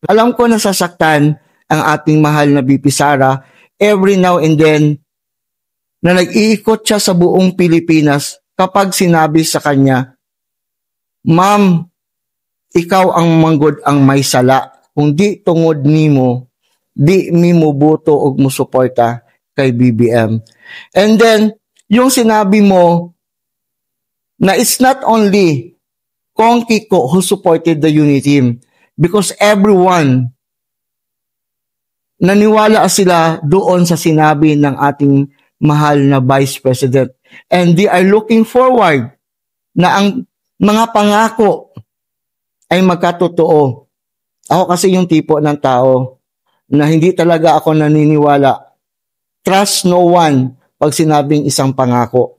Alam ko nasasaktan ang ating mahal na BP Sara every now and then na nag-iikot siya sa buong Pilipinas kapag sinabi sa kanya, Ma'am, ikaw ang manggod ang may sala. Kung di tungod nimo, di mi buto og musuporta kay BBM. And then, yung sinabi mo na it's not only Kong Kiko who supported the unity team because everyone naniwala sila doon sa sinabi ng ating mahal na Vice President. And they are looking forward na ang mga pangako ay magkatotoo. Ako kasi yung tipo ng tao na hindi talaga ako naniniwala. Trust no one pag sinabing isang pangako.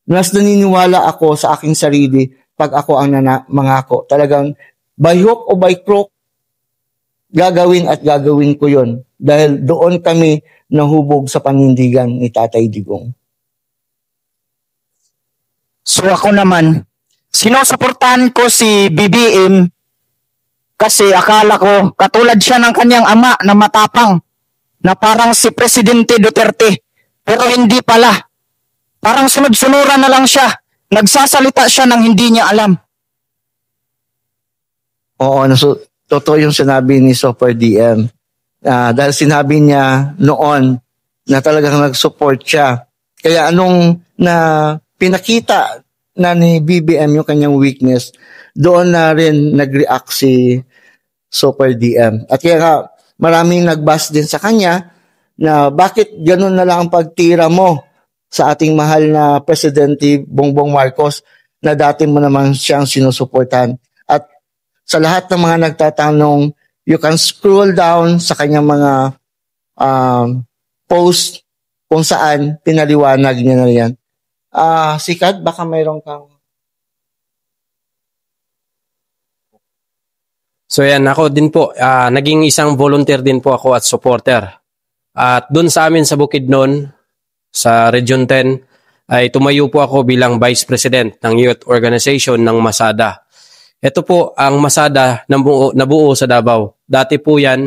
Mas naniniwala ako sa aking sarili pag ako ang mangako. Talagang by hook o by crook, gagawin at gagawin ko yon dahil doon kami nahubog sa panindigan ni Tatay Digong. So ako naman, sinusuportahan ko si BBM kasi akala ko katulad siya ng kanyang ama na matapang na parang si Presidente Duterte. Pero hindi pala. Parang sunod-sunuran na lang siya. Nagsasalita siya ng hindi niya alam. Oo, totoo yung sinabi ni Super DM. Dahil sinabi niya noon na talagang nag-support siya. Kaya anong pinakita na ni BBM yung kanyang weakness, doon na rin nag-react si Super DM. At kaya maraming nag-bash din sa kanya na bakit ganun na lang ang pagtira mo sa ating mahal na Presidente Bongbong Marcos na dati mo naman siyang sinusuportahan. At sa lahat ng mga nagtatanong, you can scroll down sa kanyang mga post kung saan pinaliwanag niya na yan. Sikat, baka mayroon kang... So yan, ako din po, naging isang volunteer din po ako at supporter. At doon sa amin sa Bukidnon, sa Region 10, ay tumayo po ako bilang Vice President ng Youth Organization ng Masada. Ito po ang Masada na nabuo sa Davao. Dati po yan,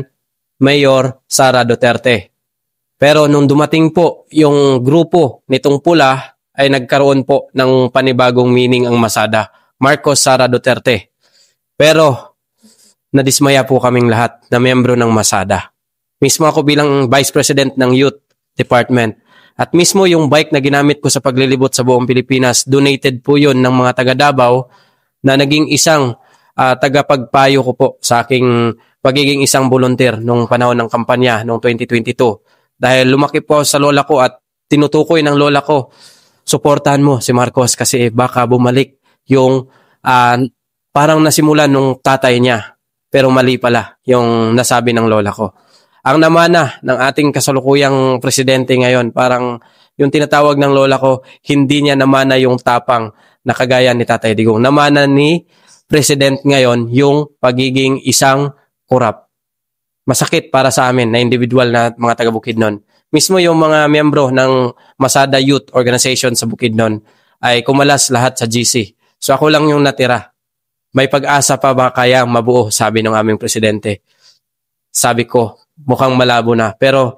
Mayor Sara Duterte. Pero nung dumating po yung grupo nitong pula, ay nagkaroon po ng panibagong meaning ang Masada, Marcos Sara Duterte. Pero nadismaya po kaming lahat na miyembro ng Masada. Mismo ako bilang Vice President ng Youth Department. At mismo yung bike na ginamit ko sa paglilibot sa buong Pilipinas, donated po yun ng mga taga Davao na naging isang tagapagpayo ko po sa aking pagiging isang volunteer nung panahon ng kampanya noong 2022. Dahil lumaki po sa lola ko at tinutukoy ng lola ko, suportahan mo si Marcos kasi baka bumalik yung parang nasimulan nung tatay niya. Pero mali pala yung nasabi ng lola ko. Ang namana ng ating kasalukuyang presidente ngayon, parang yung tinatawag ng lola ko, hindi niya namana yung tapang na kagaya ni Tatay Digong. Namana ni President ngayon yung pagiging isang korap. Masakit para sa amin na individual na mga taga Bukidnon. Mismo yung mga miyembro ng Masada Youth Organization sa Bukidnon ay kumalas lahat sa GC. So ako lang yung natira. May pag-asa pa ba kaya mabuo, sabi ng aming presidente. Sabi ko, mukhang malabo na. Pero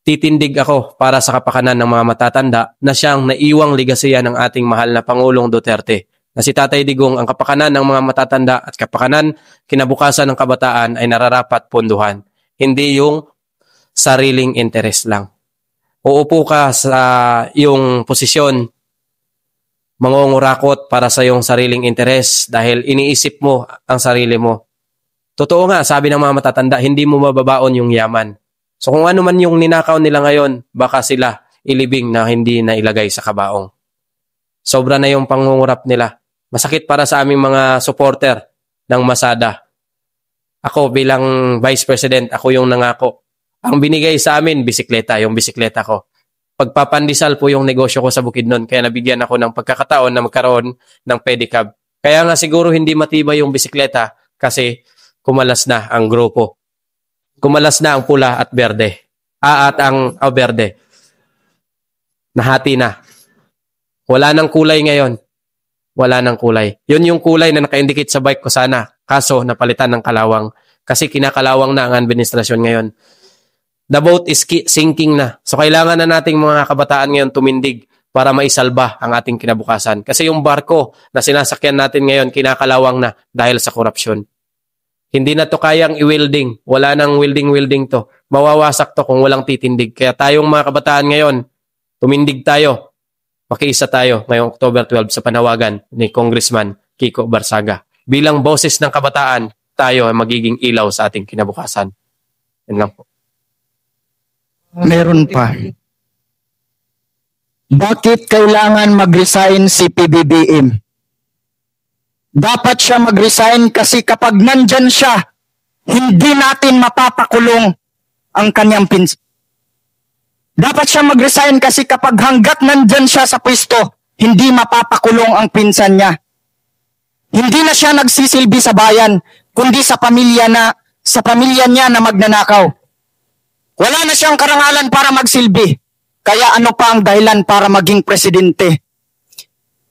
titindig ako para sa kapakanan ng mga matatanda na siyang naiwang ligasiya ng ating mahal na Pangulong Duterte. Na si Tatay Digong, ang kapakanan ng mga matatanda at kapakanan kinabukasan ng kabataan ay nararapat ponduhan. Hindi yung sariling interes lang. Uupo ka sa iyong posisyon, mangungurakot para sa iyong sariling interes dahil iniisip mo ang sarili mo. Totoo nga, sabi ng mga matatanda, hindi mo mababaon yung yaman. So kung ano man yung ninakaw nila ngayon, baka sila ilibing na hindi na ilagay sa kabaong. Sobra na yung pangungurap nila. Masakit para sa aming mga supporter ng Masada. Ako bilang Vice President, ako yung nangako. Ang binigay sa amin, bisikleta, yung bisikleta ko. Pagpapandisal po yung negosyo ko sa Bukidnon, kaya nabigyan ako ng pagkakataon na magkaroon ng pedicab. Kaya nga siguro hindi matibay yung bisikleta kasi kumalas na ang grupo. Kumalas na ang pula at berde. At ang berde. Nahati na. Wala nang kulay ngayon. Wala nang kulay. Yun yung kulay na naka-indicate sa bike ko sana. Kaso napalitan ng kalawang. kasi kinakalawang na ang administrasyon ngayon. The boat is sinking na. So kailangan na nating mga kabataan ngayon tumindig para maisalba ang ating kinabukasan. Kasi yung barko na sinasakyan natin ngayon kinakalawang na dahil sa korupsyon. Hindi na to kayang i-welding. Wala nang welding to. Mawawasak to kung walang titindig. Kaya tayong mga kabataan ngayon, tumindig tayo. Makiisa tayo ngayong October 12 sa panawagan ni Congressman Kiko Barsaga. Bilang boses ng kabataan, tayo ay magiging ilaw sa ating kinabukasan. Yan lang po. Meron pa. Bakit kailangan mag-resign si PBBM? Dapat siya mag-resign kasi kapag nandyan siya, hindi natin mapapakulong ang kanyang pinsan. Dapat siya mag-resign kasi kapag hanggat nandyan siya sa pwesto, hindi mapapakulong ang pinsan niya. Hindi na siya nagsisilbi sa bayan, kundi sa pamilya niya na magnanakaw. Wala na siyang karangalan para magsilbi. Kaya ano pa ang dahilan para maging presidente?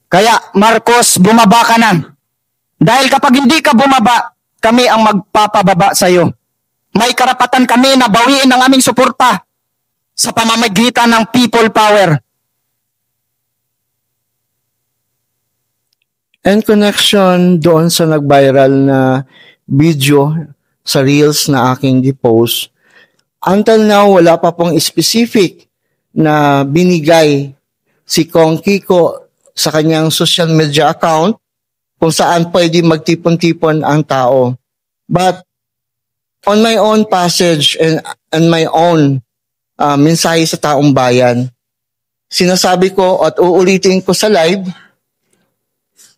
Kaya Marcos, bumaba ka na. Dahil kapag hindi ka bumaba, kami ang magpapababa sa iyo. May karapatan kami na bawiin ang aming suporta sa pamamagitan ng people power. And connection doon sa nag-viral na video sa Reels na aking di-post, until now, wala pa pong specific na binigay si Kong Kiko sa kanyang social media account kung saan pwede magtipon-tipon ang tao. But on my own passage and my own mensahe sa taong bayan, sinasabi ko at uulitin ko sa live,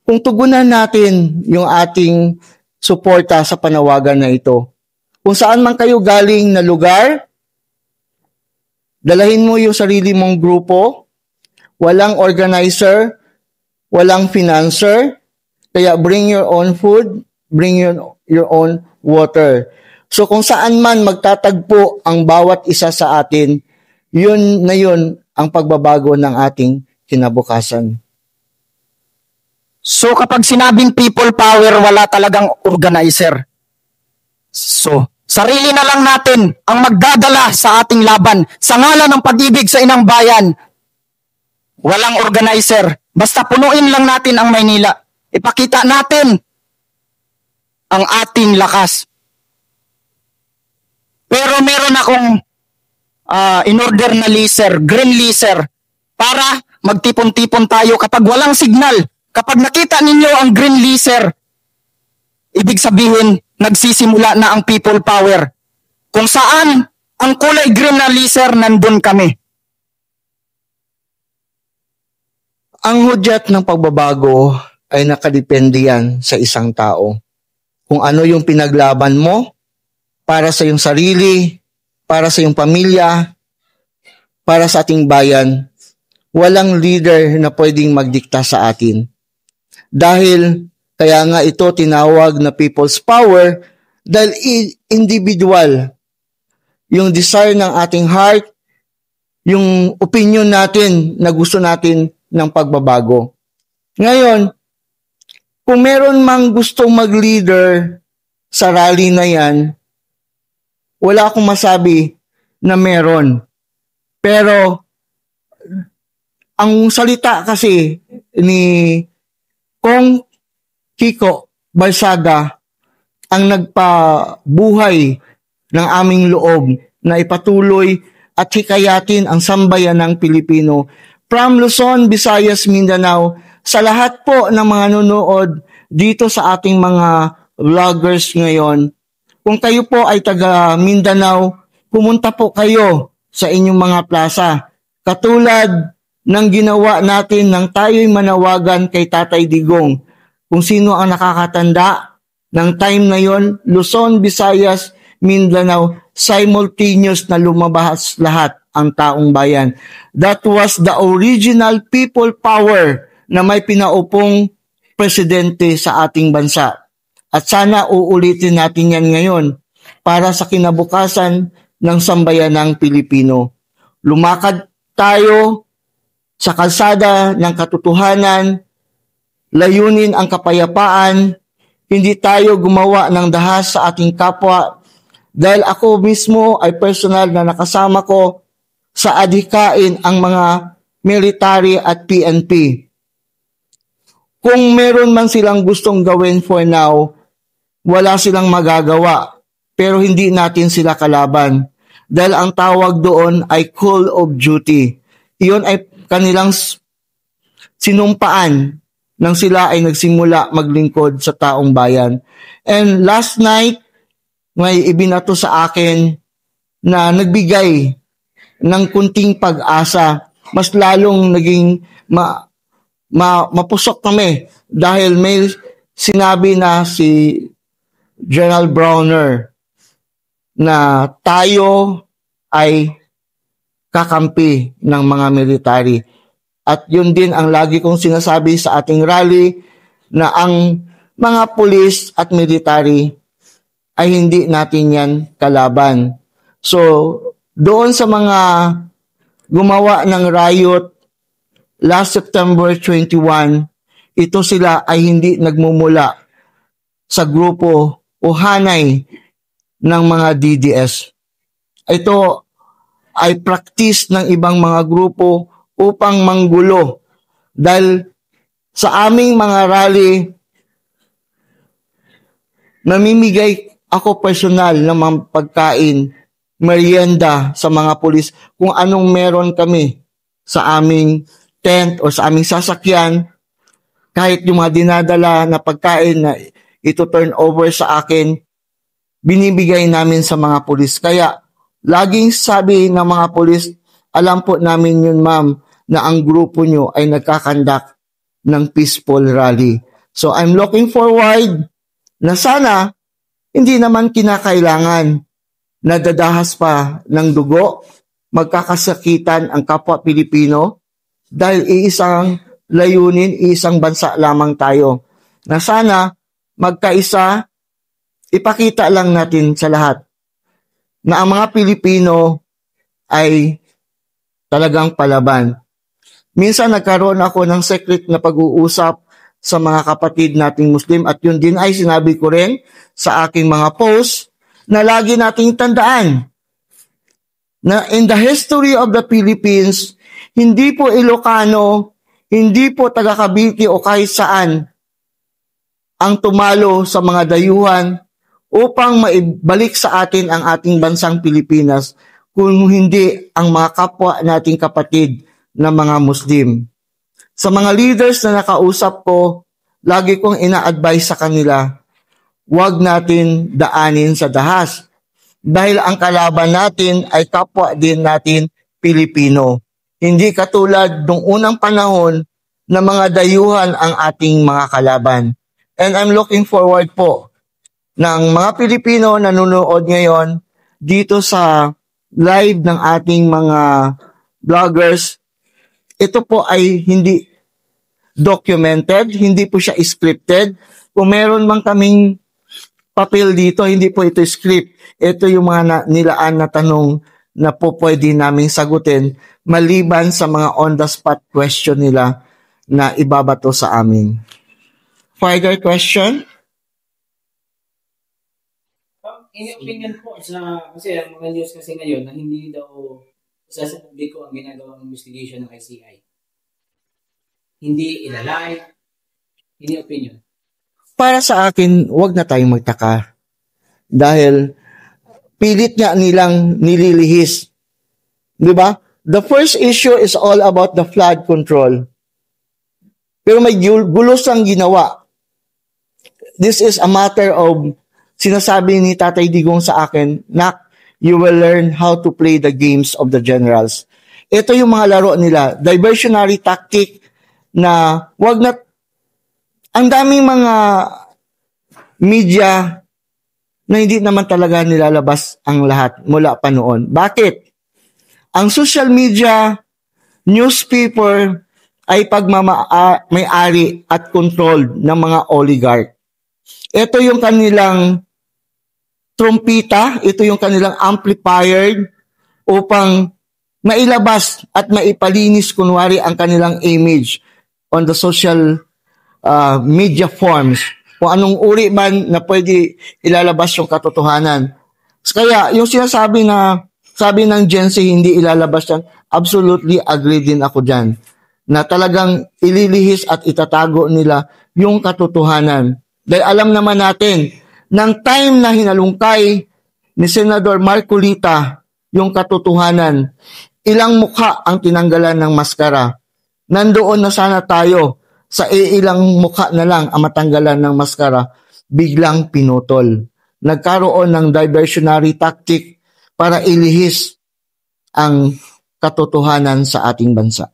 kung tugunan natin yung ating suporta sa panawagan na ito, kung saan man kayo galing na lugar, dalahin mo yung sarili mong grupo, walang organizer, walang financer, kaya bring your own food, bring your own water. So kung saan man magtatagpo ang bawat isa sa atin, yun na yun ang pagbabago ng ating kinabukasan. So kapag sinabing people power, wala talagang organizer. So, sarili na lang natin ang magdadala sa ating laban sa ngalan ng pag-ibig sa inang bayan. Walang organizer. Basta punuin lang natin ang Maynila. Ipakita natin ang ating lakas. Pero meron akong in-order na laser, green laser, para magtipon-tipon tayo kapag walang signal. Kapag nakita ninyo ang green laser, ibig sabihin, nagsisimula na ang people power. Kung saan ang kulay green na laser, nandun kami. Ang hudyat ng pagbabago ay nakadepende yan sa isang tao. Kung ano yung pinaglaban mo para sa iyong sarili, para sa iyong pamilya, para sa ating bayan, walang leader na pwedeng magdikta sa atin. Dahil kaya nga ito tinawag na people's power dahil individual. Yung desire ng ating heart, yung opinion natin na gusto natin ng pagbabago. Ngayon, kung meron mang gustong mag-leader sa rally na yan, wala akong masabi na meron. Pero, ang salita kasi ni Kong Kiko Barsaga ang nagpabuhay ng aming loob na ipatuloy at hikayatin ang sambayan ng Pilipino from Luzon, Visayas, Mindanao, sa lahat po ng mga nanonood dito sa ating mga vloggers ngayon. Kung kayo po ay taga Mindanao, pumunta po kayo sa inyong mga plaza. Katulad ng ginawa natin nang tayo'y manawagan kay Tatay Digong. Kung sino ang nakakatanda ng time na yon, Luzon, Visayas, Mindanao, simultaneous na lumabas lahat ang taong bayan. That was the original people power na may pinaupong presidente sa ating bansa. At sana uulitin natin yan ngayon para sa kinabukasan ng sambayanang Pilipino. Lumakad tayo sa kalsada ng katotohanan, layunin ang kapayapaan, hindi tayo gumawa ng dahas sa ating kapwa dahil ako mismo ay personal na nakasama ko sa adhikain ang mga military at PNP. Kung meron man silang gustong gawin for now, wala silang magagawa. Pero hindi natin sila kalaban. Dahil ang tawag doon ay call of duty. Iyon ay kanilang sinumpaan nang sila ay nagsimula maglingkod sa taong bayan. And last night, may ibinato sa akin na nagbigay ng kunting pag-asa. Mas lalong naging mapusok kami dahil may sinabi na si General Browner na tayo ay kakampi ng mga military. At yun din ang lagi kong sinasabi sa ating rally na ang mga pulis at military ay hindi natin yan kalaban. So, doon sa mga gumawa ng riot last September 21, ito sila ay hindi nagmumula sa grupo o hanay ng mga DDS. Ito ay practice ng ibang mga grupo upang manggulo. Dahil sa aming mga rally, namimigay ako personal ng mga pagkain, merienda sa mga pulis kung anong meron kami sa aming tent o sa aming sasakyan, kahit yung mga dinadala na pagkain na ito turn over sa akin, binibigay namin sa mga pulis. Kaya laging sabi ng mga pulis, alam po namin yun ma'am, na ang grupo nyo ay nagkakandak ng peaceful rally. So I'm looking forward na sana hindi naman kinakailangan na dadahas pa ng dugo, magkakasakitan ang kapwa Pilipino dahil iisang layunin, iisang bansa lamang tayo. Na sana magkaisa, ipakita lang natin sa lahat na ang mga Pilipino ay talagang palaban. Minsan nagkaroon ako ng secret na pag-uusap sa mga kapatid nating Muslim at yun din ay sinabi ko rin sa aking mga posts na lagi nating tandaan na in the history of the Philippines, hindi po Ilocano, hindi po taga Cavite o kahit saan ang tumalo sa mga dayuhan upang maibalik sa atin ang ating bansang Pilipinas kung hindi ang mga kapwa nating kapatid na mga Muslim. Sa mga leaders na nakausap ko, lagi kong ina-advise sa kanila, huwag natin daanin sa dahas. Dahil ang kalaban natin ay kapwa din natin Pilipino. Hindi katulad nung unang panahon na mga dayuhan ang ating mga kalaban. And I'm looking forward po ng mga Pilipino na nanonood ngayon dito sa live ng ating mga vloggers. Ito po ay hindi documented, hindi po siya scripted. Kung meron man kaming papel dito, hindi po ito script. Ito yung mga nilaan na tanong na po pwede namin sagutin maliban sa mga on-the-spot question nila na ibabato sa amin. Further question? In opinion po, kasi ang mga news kasi ngayon na hindi daw sa publiko ang ginagawang investigation ng ICI. Hindi ilalay. In opinion. Para sa akin, wag na tayong magtaka. Dahil pilit nga nilang nililihis. Di ba? The first issue is all about the flood control. Pero may gulos ang ginawa. This is a matter of, sinasabi ni Tatay Digong sa akin, Nak, you will learn how to play the games of the generals. Ito yung mga laro nila. Diversionary tactic na wag na, ang daming mga media na hindi naman talaga nilalabas ang lahat mula pa noon. Bakit? Ang social media, newspaper, ay pagmamay-ari at controlled ng mga oligarch. Ito yung kanilang trumpita, ito yung kanilang amplifier upang mailabas at maipalinis kunwari ang kanilang image on the social media forms. kung anong uri man na pwede ilalabas yung katotohanan. Kaya yung sinasabi na sabi ng Gen Z hindi ilalabas yan, absolutely agree din ako dyan. Na talagang ililihis at itatago nila yung katotohanan. Dahil alam naman natin, ng time na hinalungkay ni Senador Marcolita yung katotohanan, ilang mukha ang tinanggalan ng maskara. Nandoon na sana tayo sa ilang mukha na lang ang matanggalan ng maskara, biglang pinutol. Nagkaroon ng diversionary tactic para ilihis ang katotohanan sa ating bansa.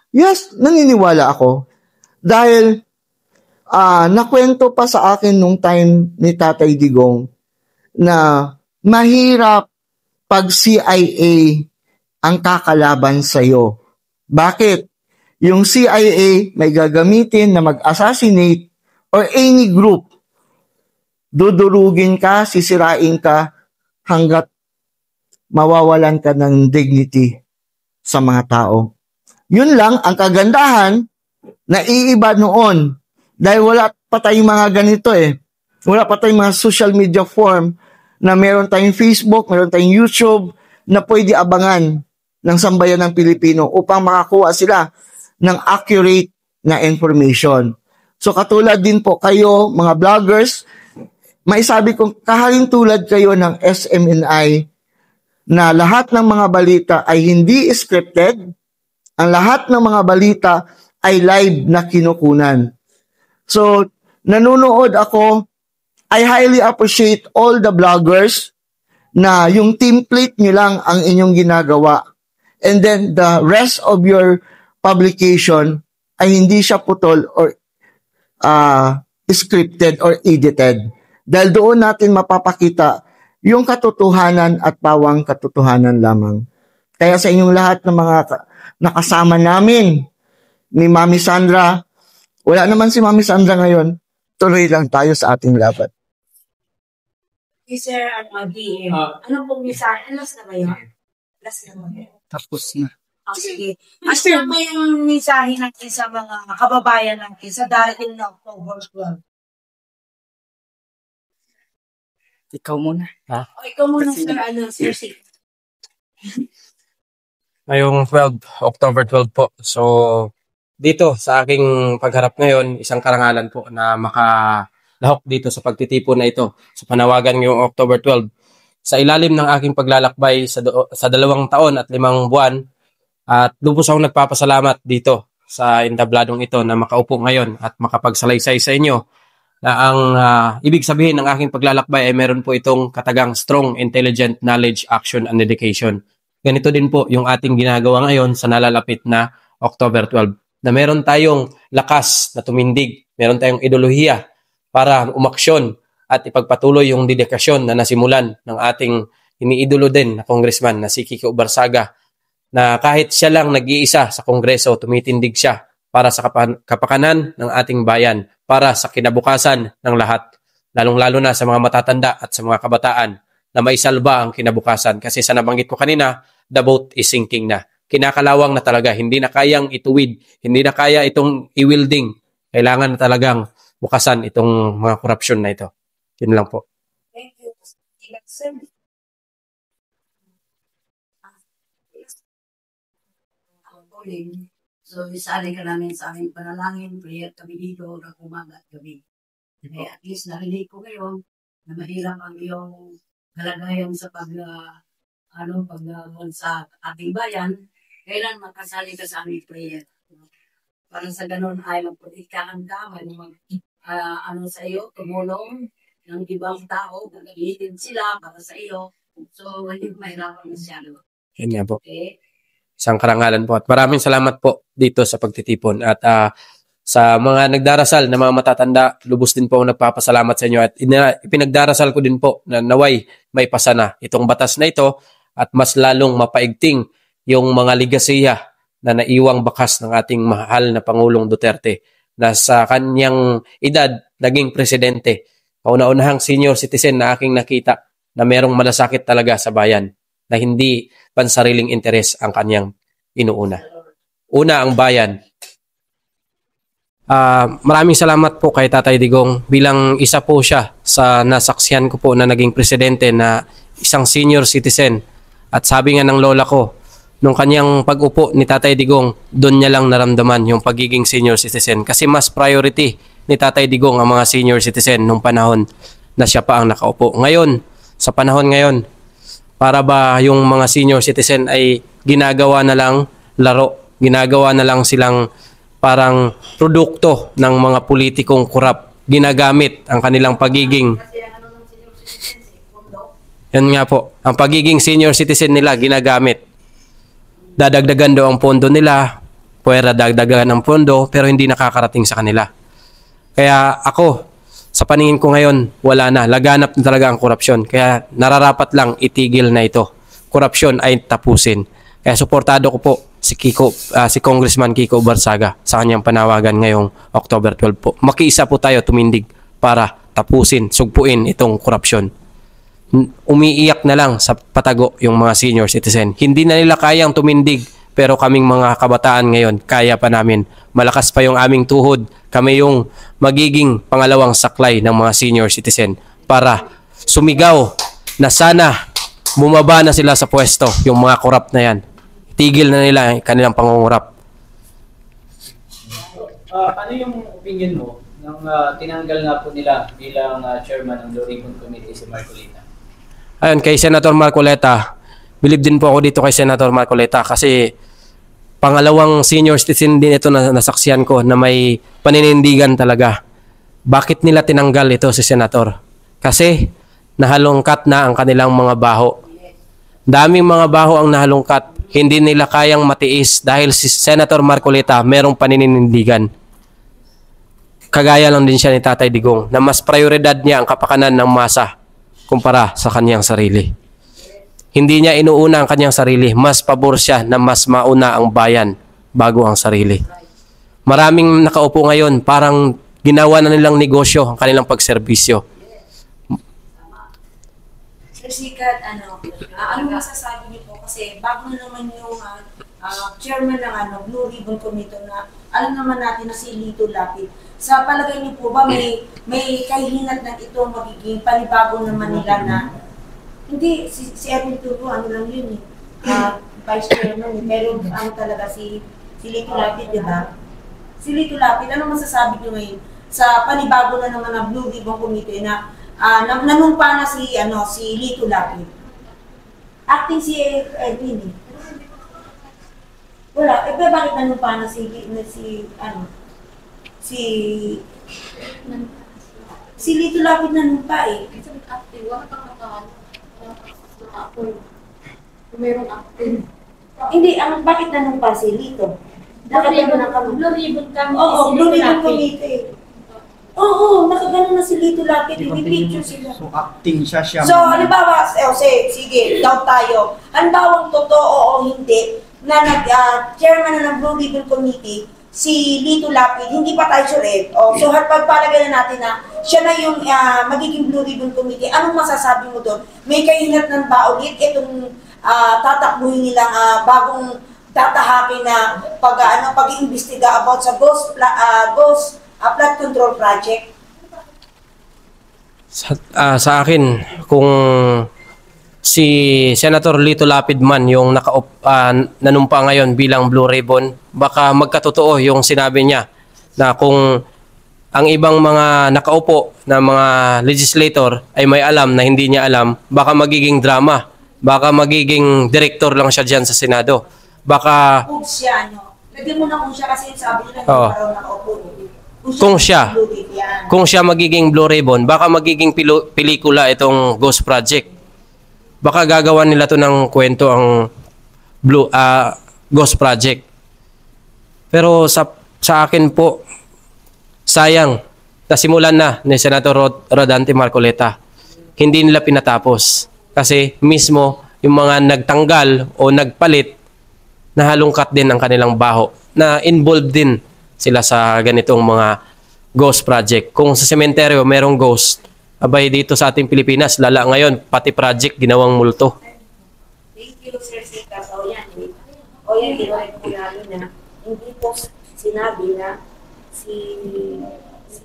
Yes, naniniwala ako. Dahil nakwento pa sa akin nung time ni Tatay Digong na mahirap pag CIA ang kakalaban sa'yo. Bakit? Yung CIA may gagamitin na mag-assassinate or any group. Dudurugin ka, sisirain ka hanggat mawawalan ka ng dignity sa mga tao. Yun lang ang kagandahan na iiba noon dahil wala pa tayong mga ganito Wala pa tayong mga social media form na meron tayong Facebook, meron tayong YouTube na pwede abangan ng sambayan ng Pilipino upang makakuha sila ng accurate na information. So katulad din po kayo, mga vloggers, maisabi kong kahalintulad kayo ng SMNI na lahat ng mga balita ay hindi scripted, ang lahat ng mga balita ay live na kinukunan. So, nanonood ako, I highly appreciate all the vloggers na yung template nyo lang ang inyong ginagawa. And then the rest of your publication ay hindi siya putol or scripted or edited. Dahil doon natin mapapakita yung katotohanan at pawang katotohanan lamang. Kaya sa inyong lahat ng mga nakasama namin ni Mami Sandra, wala naman si Mami Sandra ngayon, tuloy lang tayo sa ating laban. Sir, BM, ano pong mensahe? Last na ba yun? Last na ba yun? Tapos na. Sige. Sir, may mensahe natin sa mga kababayan natin sa darating na October 12. Ikaw muna. O, ikaw muna, sir, sir. Ngayong October 12 po. So, dito sa aking pagharap ngayon, isang karangalan po na makalahok dito sa pagtitipon na ito sa panawagan ngayong October 12. Sa ilalim ng aking paglalakbay sa 2 taon at 5 buwan, at lubos akong nagpapasalamat dito sa entabladong ito na makaupo ngayon at makapagsalaysay sa inyo na ang ibig sabihin ng aking paglalakbay ay meron po itong katagang strong, intelligent knowledge, action, and dedication. Ganito din po yung ating ginagawa ngayon sa nalalapit na October 12. Na meron tayong lakas na tumindig, meron tayong ideolohiya para umaksyon at ipagpatuloy yung dedikasyon na nasimulan ng ating iniidolo din na congressman na si Kiko Barsaga, na kahit siya lang nag-iisa sa Kongreso, tumitindig siya para sa kapakanan ng ating bayan, para sa kinabukasan ng lahat, lalong-lalo na sa mga matatanda at sa mga kabataan na maisalba ang kinabukasan. Kasi sa nabanggit ko kanina, the boat is sinking na. Kinakalawang na talaga, hindi na kayang ituwid, hindi na kaya itong i-wielding. Kailangan na talagang bukasan itong mga korupsyon na ito. Yun lang po. Thank you. So, isali ka namin sa aming panalangin, prayer kami dito, na umaga at gabi. At least narinig ko ngayon na mahirap ang iyong kalagayan sa sa ating bayan. Kailan makasali ka sa aming prayer? Para sa ganun ay magpatikahan ka, may sa iyo, tumulong ng ibang tao, gagamitin sila para sa iyo. So, hindi mahirapan masyado. Yan nga po. Okay? Isang karangalan po. At maraming salamat po dito sa pagtitipon. At sa mga nagdarasal na mga matatanda, lubos din po ako nagpapasalamat sa inyo. At ipinagdarasal ko din po na naway may pasana itong batas na ito at mas lalong mapaigting yung mga ligasiya na naiwang bakas ng ating mahal na Pangulong Duterte na sa kanyang edad naging presidente. Kauna-unahang senior citizen na aking nakita na merong malasakit talaga sa bayan. na hindi pansariling interes ang kanyang inuuna. Una, ang bayan. Maraming salamat po kay Tatay Digong bilang isa po siya sa nasaksihan ko po na naging presidente na isang senior citizen. At sabi nga ng lola ko, nung kanyang pag-upo ni Tatay Digong, doon niya lang naramdaman yung pagiging senior citizen. Kasi mas priority ni Tatay Digong ang mga senior citizen nung panahon na siya pa ang nakaupo. Ngayon, sa panahon ngayon, para ba yung mga senior citizen ay ginagawa na lang laro, ginagawa na lang silang parang produkto ng mga politikong kurap, ginagamit ang kanilang pagiging, yan nga po, ang pagiging senior citizen nila ginagamit. Dadagdagan daw ang pondo nila, puwera dagdagan ang pondo, pero hindi nakakarating sa kanila. Kaya ako, sa paningin ko ngayon, wala na, laganap na talaga ang korupsyon. Kaya nararapat lang itigil na ito. Korupsyon ay tapusin. Kaya suportado ko po si Congressman Kiko Barsaga sa kanyang panawagan ngayong October 12 po. Makiisa po tayo tumindig para tapusin, sugpuin itong korupsyon. Umiiyak na lang sa patago yung mga senior citizen. Hindi na nila kayang tumindig, pero kaming mga kabataan ngayon, kaya pa namin. Malakas pa yung aming tuhod. Kami yung magiging pangalawang saklay ng mga senior citizen para sumigaw na sana bumaba na sila sa pwesto, yung mga korap na yan. Tigil na nila ang kanilang pangungurap. Ano yung opinion mo nang tinanggal nga po nila bilang chairman ng Blue Ribbon Committee si Marcolita? Ayun, kay Senator Marcoleta, believe din po ako dito kay Senator Marcoleta kasi pangalawang senior citizen din ito na nasaksihan ko na may paninindigan talaga. Bakit nila tinanggal ito si Senator? Kasi nahalungkat na ang kanilang mga baho. Daming mga baho ang nahalungkat. Hindi nila kayang matiis dahil si Senator Marcoleta merong paninindigan. Kagaya lang din siya ni Tatay Digong na mas prioridad niya ang kapakanan ng masa kumpara sa kanyang sarili. Hindi niya inuuna ang kanyang sarili. Mas pabor siya na mas mauna ang bayan bago ang sarili. Maraming nakaupo ngayon, parang ginawa na nilang negosyo ang kanilang pagserbisyo. Sir Sikat, ano masasabi niyo po? Kasi bago naman yung chairman ng Blue Ribbon Committee na alam naman natin na si Lito Lapid. Sa palagay niyo po ba may kahihinat na ito magiging panibago naman nila na hindi, si Edwin Turbo, ano lang yun vice chairman, pero talaga si Lito Lapid, di ba? Si Lito Lapid, ano masasabi niyo ngayon sa panibago na naman ng Blue Ribbon Committee na nanumpa na si Lito Lapid? Acting si Edwin eh. Wala, bakit nanumpa na si Lito Lapid nanumpa eh. Acting, wala kang merong acting. Hindi, bakit nanumpa si Lito? Blue Ribbon Committee. Oo, Blue Ribbon Committee. Oo, nakagano na si Lito Lapid, i-picture sila. So acting siya. So, halimbawa, sige, doubt tayo. Halimbawa, totoo o hindi, na chairman na ng Blue Ribbon Committee, si Lito Lapid, hindi pa tayo sure. So, pagpalagay na natin na siya na yung magiging Blue Ribbon Committee. Anong masasabi mo doon? May kahinat ng ba ulit itong tatakbuhin nilang bagong tatahakin na pag-iimbestiga about sa ghost flood control project? Sa akin, kung si Senator Lito Lapid man yung nanumpa ngayon bilang Blue Ribbon, baka magkatotoo yung sinabi niya na kung ang ibang mga nakaupo na mga legislator ay may alam na hindi niya alam, baka magiging drama, baka magiging director lang siya dyan sa Senado. Baka Kung siya, lagyan mo na kung siya kasi sabi nila Oo. hindi nakaupo. Kung siya magiging Blue Ribbon, baka magiging pelikula itong Ghost Project. Baka gagawan nila to ng kwento ang Ghost Project. Pero sa akin po, sayang, nasimulan na ni Senator Rodante Marcoleta. Hindi nila pinatapos. Kasi mismo yung mga nagtanggal o nagpalit, nahalungkat din ang kanilang baho. Na involved din sila sa ganitong mga ghost project. Kung sa sementeryo merong ghost, abay dito sa ating Pilipinas, lala ngayon, pati project ginawang multo. you, Sir Sika. O yan, direct po namin na hindi po sinabi na si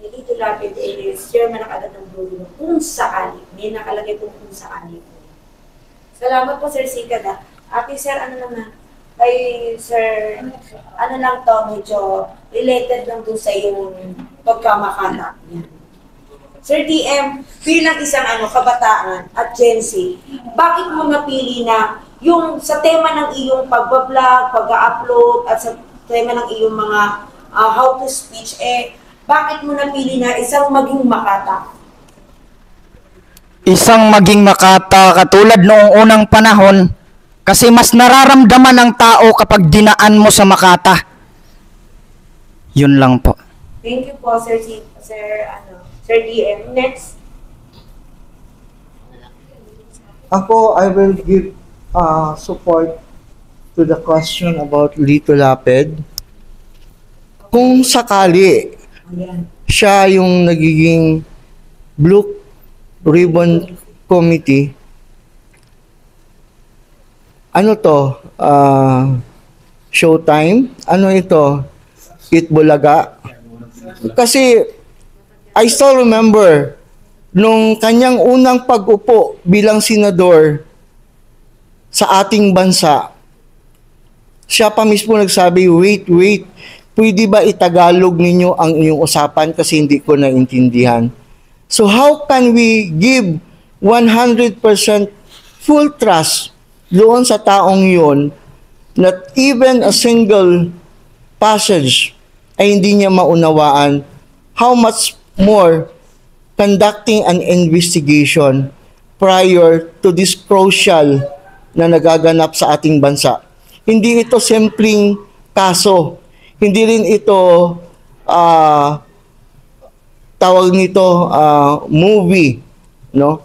Lito Lapid is chairman ng agad ng Blue Ribbon kung sakali. May nakalagay po kung sakali po. Salamat po, Sir Sika. Ate, Sir, ano naman? Kay Sir, ano lang to, medyo related lang doon sa yung pagkamakata. Yan. Sir DM, bilang isang kabataan at Gen Z, bakit mo napili na yung sa tema ng iyong pagbablog, pag-upload, at sa tema ng iyong mga how to speech, bakit mo napili na isang maging makata? Isang maging makata katulad noong unang panahon kasi mas nararamdaman ng tao kapag dinaan mo sa makata. Yun lang po. Thank you po, Sir DM. Next. Ako, I will give support to the question about Lito Lapid. Kung sakali siya yung nagiging Blue Ribbon Committee, ano to? Showtime? Ano ito? Itbulaga? Kasi I still remember nung kanyang unang pag-upo bilang senador sa ating bansa, siya pa mismo nagsabi, wait, pwede ba itagalog ninyo ang inyong usapan kasi hindi ko naintindihan. So how can we give 100% full trust doon sa taong yun that even a single passage ay hindi niya maunawaan, how much more conducting an investigation prior to this crucial na nagaganap sa ating bansa. Hindi ito simpleng kaso. Hindi rin ito tawag nito movie, no?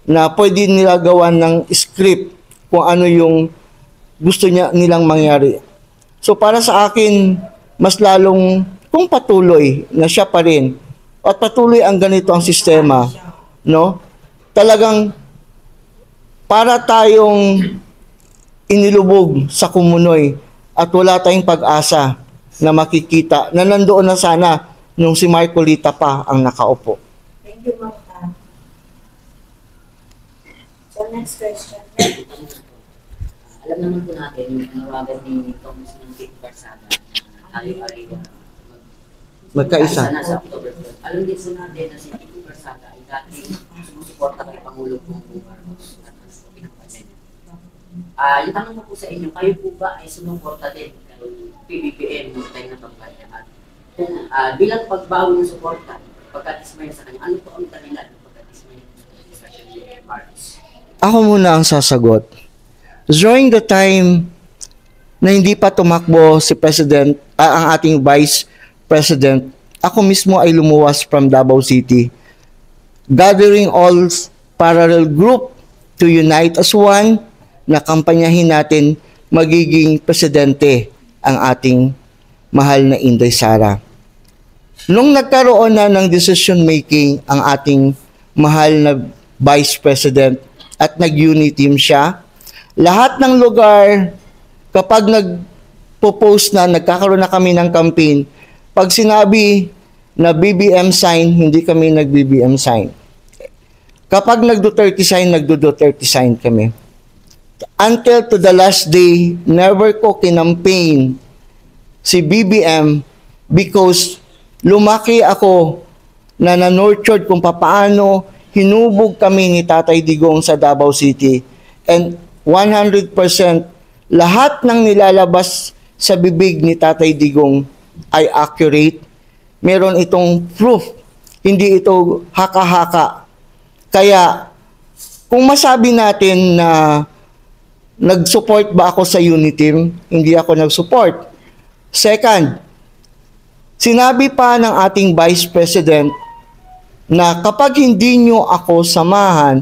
Na pwede nila gawan ng script kung ano yung gusto nilang mangyari. So para sa akin, mas lalong kung patuloy na siya pa rin at patuloy ang ganito ang sistema, no? Talagang para tayong inilubog sa kumunoy at wala tayong pag-asa na makikita na nandoon na sana nung si Marcolita pa ang nakaupo. Thank you, Ma'am. So, next question. Alam naman po natin yung panawagan ni Thomas ng Kate Barsada na tayo ay Magkaisa. na sa October 12. Alam din po natin na si Kate Barsada ay dating sumusuporta kay Pangulong Bongbong Marcos at ang pinagpasin. Yung tanong ko po sa inyo, kayo po ba ay sumuporta din kay PBBM ng tayo na pagpaya? At kung bilang pagbawi ng suporta, pagkatismay sa kanya, ano po ang dahilan ng pagkatismay sa kanya Marcos? Ako muna ang sasagot. During the time na hindi pa tumakbo si President, ang ating Vice President, ako mismo ay lumuwas from Davao City, gathering all parallel group to unite as one, na kampanyahin natin magiging presidente ang ating mahal na Inday Sara. Nung nagkaroon na ng decision making ang ating mahal na Vice President at nag-unity team siya, lahat ng lugar kapag nagpo-post na, nagkakaroon na kami ng campaign, pag sinabi na BBM sign, hindi kami nag-BBM sign. Kapag nag-Duterte sign, nag-Duterte sign kami. Until to the last day, never ko kinampaign si BBM because lumaki ako na na-nurtured kung papaano hinubog kami ni Tatay Digong sa Davao City. And 100% lahat ng nilalabas sa bibig ni Tatay Digong ay accurate. Meron itong proof. Hindi ito haka-haka. Kaya kung masabi natin na nag-support ba ako sa Uniteam, hindi ako nag-support. Second, sinabi pa ng ating Vice President na kapag hindi nyo ako samahan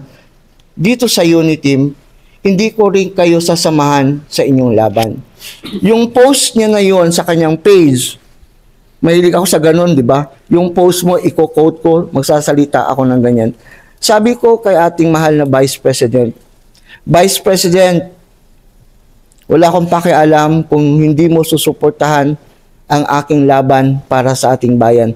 dito sa Uniteam, hindi ko rin kayo sasamahan sa inyong laban. Yung post niya na yon sa kanyang page, mahilig ako sa ganun, di ba? Yung post mo, i-quote ko, magsasalita ako ng ganyan. Sabi ko kay ating mahal na Vice President, Vice President, Wala akong pakialam kung hindi mo susuportahan ang aking laban para sa ating bayan.